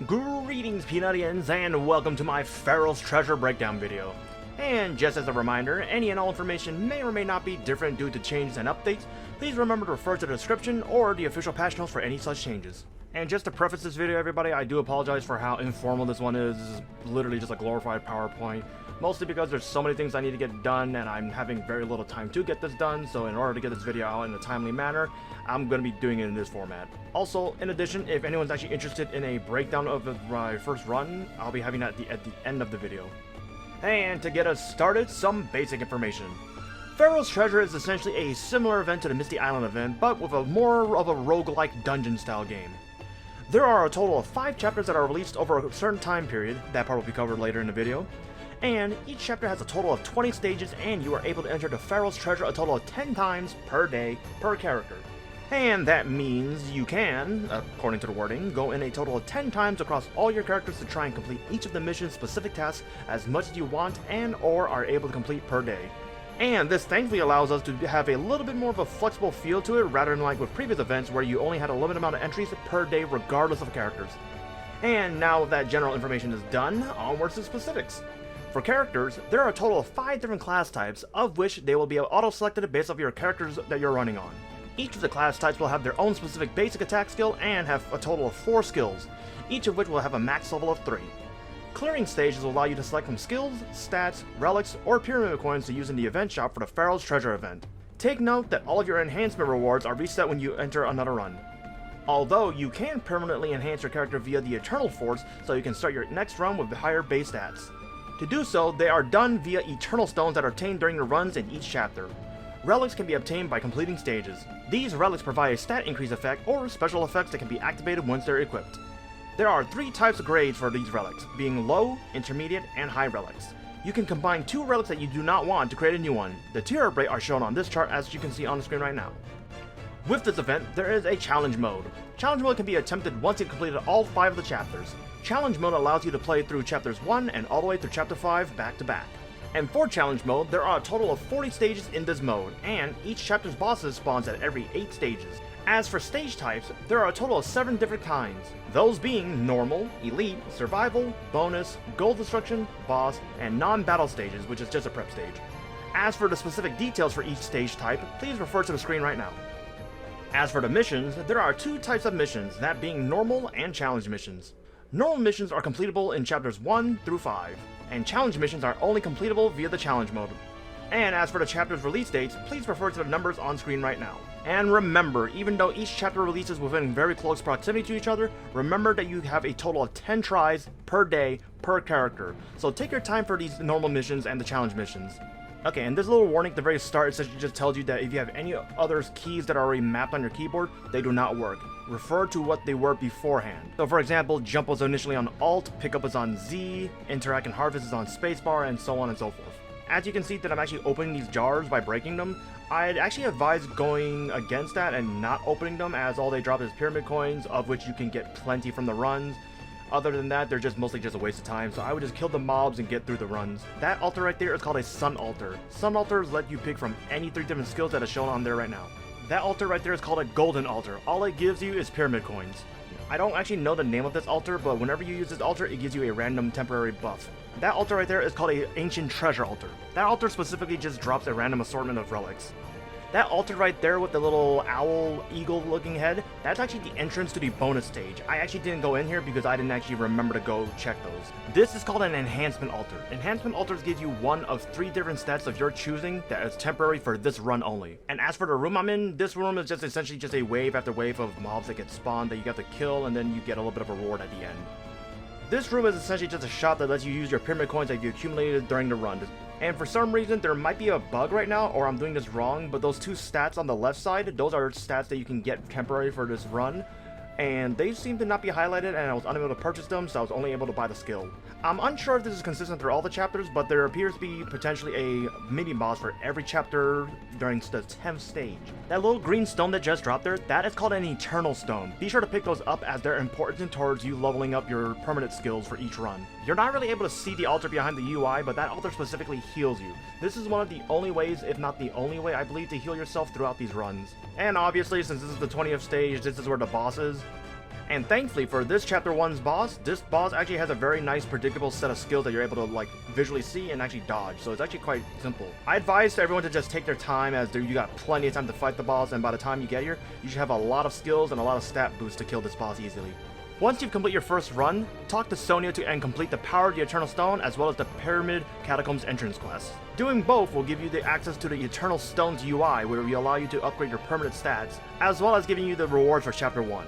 Greetings Peanutians and welcome to my Pharaoh's Treasure breakdown video. And just as a reminder, any and all information may or may not be different due to changes and updates. Please remember to refer to the description or the official patch notes for any such changes. And just to preface this video everybody, I do apologize for how informal this one is. This is literally just a glorified PowerPoint. Mostly because there's so many things I need to get done and I'm having very little time to get this done, so in order to get this video out in a timely manner, I'm going to be doing it in this format. Also, in addition, if anyone's actually interested in a breakdown of my first run, I'll be having that at the end of the video. And to get us started, some basic information. Pharaoh's Treasure is essentially a similar event to the Misty Island event, but with a more of a roguelike dungeon style game. There are a total of 5 chapters that are released over a certain time period, that part will be covered later in the video. And each chapter has a total of 20 stages, and you are able to enter the Pharaoh's Treasure a total of 10 times per day per character. And that means you can, according to the wording, go in a total of 10 times across all your characters to try and complete each of the mission's specific tasks as much as you want and or are able to complete per day. And this thankfully allows us to have a little bit more of a flexible feel to it rather than like with previous events where you only had a limited amount of entries per day regardless of characters. And now that general information is done, onwards to specifics. For characters, there are a total of 5 different class types, of which they will be auto-selected based off your characters that you're running on. Each of the class types will have their own specific basic attack skill and have a total of 4 skills, each of which will have a max level of 3. Clearing stages will allow you to select from skills, stats, relics, or pyramid coins to use in the event shop for the Pharaoh's Treasure event. Take note that all of your enhancement rewards are reset when you enter another run. Although you can permanently enhance your character via the Eternal Force, so you can start your next run with higher base stats. To do so, they are done via Eternal Stones that are obtained during the runs in each chapter. Relics can be obtained by completing stages. These relics provide a stat increase effect or special effects that can be activated once they're equipped. There are 3 types of grades for these relics, being low, intermediate, and high relics. You can combine 2 relics that you do not want to create a new one. The tier rate are shown on this chart as you can see on the screen right now. With this event, there is a challenge mode. Challenge mode can be attempted once you've completed all 5 of the chapters. Challenge mode allows you to play through chapters 1 and all the way through chapter 5 back to back. And for challenge mode, there are a total of 40 stages in this mode, and each chapter's bosses spawns at every 8 stages. As for stage types, there are a total of 7 different kinds, those being normal, elite, survival, bonus, gold destruction, boss, and non-battle stages, which is just a prep stage. As for the specific details for each stage type, please refer to the screen right now. As for the missions, there are 2 types of missions, that being normal and challenge missions. Normal missions are completable in chapters 1 through 5, and challenge missions are only completable via the challenge mode. And as for the chapter's release dates, please refer to the numbers on screen right now. And remember, even though each chapter releases within very close proximity to each other, remember that you have a total of 10 tries per day per character, so take your time for these normal missions and the challenge missions. Okay, and this little warning at the very start essentially just tells you that if you have any other keys that are already mapped on your keyboard, they do not work. Refer to what they were beforehand. So for example, jump was initially on Alt, pickup was on Z, interact and harvest is on spacebar, and so on and so forth. As you can see that I'm actually opening these jars by breaking them, I'd actually advise going against that and not opening them, as all they drop is pyramid coins, of which you can get plenty from the runs. Other than that, they're just mostly just a waste of time, so I would just kill the mobs and get through the runs. That altar right there is called a Sun Altar. Sun Altars let you pick from any 3 different skills that are shown on there right now. That altar right there is called a Golden Altar. All it gives you is pyramid coins. I don't actually know the name of this altar, but whenever you use this altar, it gives you a random temporary buff. That altar right there is called a Ancient Treasure Altar. That altar specifically just drops a random assortment of relics. That altar right there with the little owl, eagle looking head, that's actually the entrance to the bonus stage. I actually didn't go in here because I didn't actually remember to go check those. This is called an enhancement altar. Enhancement altars give you one of 3 different stats of your choosing that is temporary for this run only. And as for the room I'm in, this room is just essentially just a wave after wave of mobs that get spawned that you have to kill, and then you get a little bit of a reward at the end. This room is essentially just a shop that lets you use your pyramid coins that you accumulated during the run. And for some reason, there might be a bug right now, or I'm doing this wrong, but those 2 stats on the left side, those are stats that you can get temporary for this run. And they seem to not be highlighted, and I was unable to purchase them, so I was only able to buy the skill. I'm unsure if this is consistent through all the chapters, but there appears to be potentially a mini-boss for every chapter during the 10th stage. That little green stone that just dropped there, that is called an Eternal Stone. Be sure to pick those up as they're important towards you leveling up your permanent skills for each run. You're not really able to see the altar behind the UI, but that altar specifically heals you. This is one of the only ways, if not the only way, I believe, to heal yourself throughout these runs. And obviously, since this is the 20th stage, this is where the boss is. And thankfully for this chapter 1's boss, this boss actually has a very nice predictable set of skills that you're able to like visually see and actually dodge, so it's actually quite simple. I advise everyone to just take their time, as you got plenty of time to fight the boss, and by the time you get here, you should have a lot of skills and a lot of stat boosts to kill this boss easily. Once you've completed your first run, talk to Sonia and complete the Power of the Eternal Stone as well as the Pyramid Catacombs entrance quest. Doing both will give you the access to the Eternal Stones UI, where we allow you to upgrade your permanent stats, as well as giving you the rewards for chapter 1.